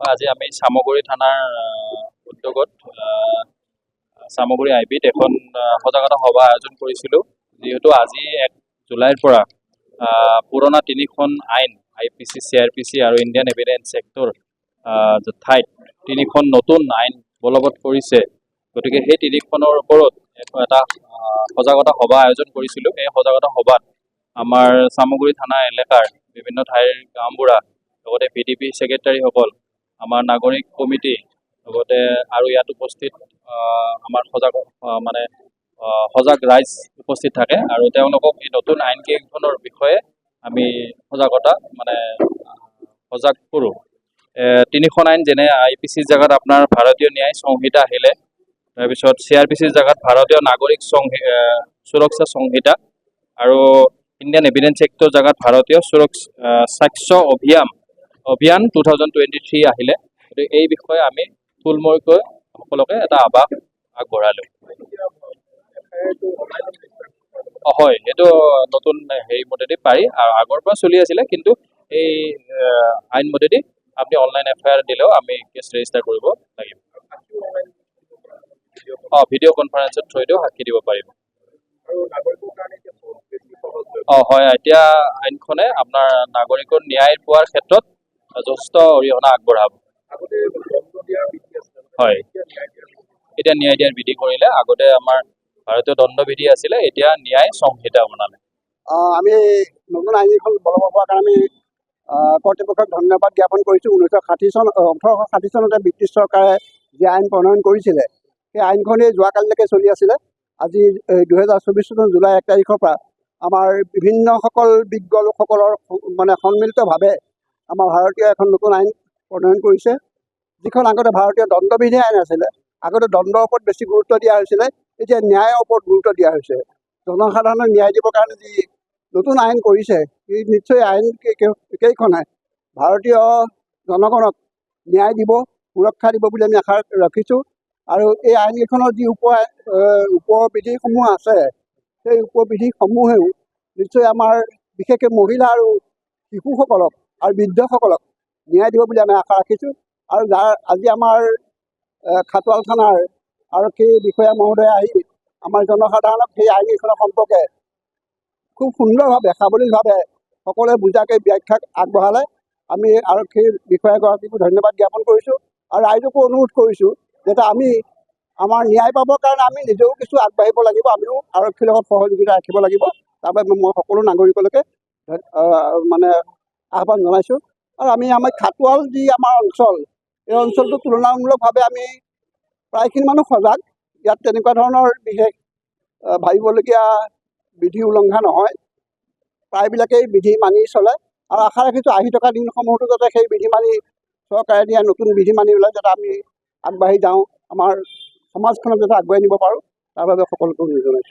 আজি আমি চামগুৰি থানাৰ উদ্যোগত চামগুৰি আইবিত এখন সজাগতা সভা আয়োজন কৰিছিলোঁ। যিহেতু আজি 1 জুলাইৰ পৰা পুৰণা 3খন আইন IPC, CRPC আৰু ইণ্ডিয়ান এভিডেন্স এক্টৰ ঠাইত 3খন নতুন আইন বলবৎ কৰিছে। গতিকে সেই 3খনৰ ওপৰত এটা সজাগতা সভা আয়োজন কৰিছিলোঁ। এই সজাগতা সভাত আমাৰ চামগুৰি থানা এলেকাৰ বিভিন্ন ঠাইৰ গাঁওবুঢ়া, লগতে PDP ছেক্ৰেটাৰীসকল, আমাৰ নাগৰিক কমিটি, লগতে আৰু ইয়াত উপস্থিত আমাৰ সজাগ ৰাইজ উপস্থিত থাকে আৰু তেওঁলোকক এই নতুন আইন কেইখনৰ বিষয়ে আমি সজাগ কৰোঁ। 3খন আইন যেনে IPCৰ জেগাত আপোনাৰ ভাৰতীয় ন্যায় সংহিতা আহিলে, তাৰপিছত CRPCৰ জেগাত ভাৰতীয় নাগৰিক সুৰক্ষা সংহিতা আৰু ইণ্ডিয়ান এভিডেন্স এক্টৰ জেগাত ভাৰতীয় সাক্ষ্য অভিযান 2023 আহিলে। গতিকে এই বিষয়ে আমি থুলমূলকৈ সকলোকে এটা আভাস আগবঢ়ালোঁ। হয়, সেইটো নতুন হেৰি মতেদি পাৰি, আৰু আগৰ পৰা চলি আছিলে, কিন্তু এই আইন মতেদি আপুনি অনলাইন FIR দিলেও আমি কেছ ৰেজিষ্টাৰ কৰিব লাগিব। ভিডিঅ' কনফাৰেন্সৰ থ্ৰুদিও সাক্ষী দিব পাৰিব। হয়, এতিয়া আইনখনে আপোনাৰ নাগৰিকৰ ন্যায় পোৱাৰ ক্ষেত্ৰত যথেষ্ট অৰিহণা আগবঢ়াব। হয়, এতিয়া ন্যায় দিয়াৰ বিধি কৰিলে। আগতে আমাৰ ভাৰতীয় দণ্ডবিধি আছিলে, এতিয়া ন্যায় সংহিতা বনালে। আমি নতুন আইনখন বলবৎ হোৱাৰ কাৰণে কৰ্তৃপক্ষক ধন্যবাদ জ্ঞাপন কৰিছোঁ। 1860 চনতে ব্ৰিটিছ চৰকাৰে যি আইন প্ৰণয়ন কৰিছিলে, সেই আইনখনেই যোৱাকালিলৈকে চলি আছিলে। আজি 2024 চনৰ জুলাই 1 তাৰিখৰ পৰা আমাৰ বিভিন্নসকল বিজ্ঞ লোকসকলৰ সন্মিলিতভাৱে আমাৰ ভাৰতীয় এখন নতুন আইন প্ৰণয়ন কৰিছে, যিখন আগতে ভাৰতীয় দণ্ডবিধি আইন আছিলে। আগতে দণ্ডৰ ওপৰত বেছি গুৰুত্ব দিয়া হৈছিলে, এতিয়া ন্যায়ৰ ওপৰত গুৰুত্ব দিয়া হৈছে। জনসাধাৰণক ন্যায় দিবৰ কাৰণে যি নতুন আইন কৰিছে, এই নিশ্চয় আইন কেইখনে ভাৰতীয় জনগণক ন্যায় দিব, সুৰক্ষা দিব বুলি আমি আশা ৰাখিছোঁ। আৰু এই আইনকেইখনৰ যি উপবিধিসমূহ আছে, সেই উপবিধিসমূহেও নিশ্চয় আমাৰ বিশেষকৈ মহিলা আৰু শিশুসকলক আৰু বৃদ্ধসকলক ন্যায় দিব বুলি আমি আশা ৰাখিছোঁ। আৰু আজি আমাৰ খাটোৱাল থানাৰ আৰক্ষী বিষয়া মহোদয়ে আহি আমাৰ জনসাধাৰণক সেই আইনকেইখনৰ সম্পৰ্কে খুব সুন্দৰভাৱে, সাৱলীলভাৱে সকলোৱে বুজাকৈ ব্যাখ্যা আগবঢ়ালে। আমি আৰক্ষী বিষয়াগৰাকীকো ধন্যবাদ জ্ঞাপন কৰিছোঁ আৰু ৰাইজকো অনুৰোধ কৰিছোঁ যাতে আমি আমাৰ ন্যায় পাবৰ কাৰণে আমি নিজেও কিছু আগবাঢ়িব লাগিব, আমিও আৰক্ষীৰ লগত সহযোগিতা ৰাখিব লাগিব। তাৰ বাবে মই সকলো নাগৰিকলৈকে আহ্বান জনাইছোঁ। আৰু আমাৰ খাটোৱাল যি আমাৰ অঞ্চল, এই অঞ্চলটো তুলনামূলকভাৱে আমি প্ৰায়খিনি মানুহ সজাগ। ইয়াত তেনেকুৱা ধৰণৰ বিশেষ ভাবিবলগীয়া বিধি উলংঘা নহয়, প্ৰায়বিলাকেই বিধি মানি চলে। আৰু আশা ৰাখিছোঁ আহি থকা দিনসমূহতো যাতে সেই বিধি মানি, চৰকাৰে দিয়া নতুন বিধি মানি ওলাই যাতে আমি আগবাঢ়ি যাওঁ, আমাৰ সমাজখনক যাতে আগুৱাই নিব পাৰোঁ, তাৰ বাবে সকলোকে অনুৰোধ জনাইছোঁ।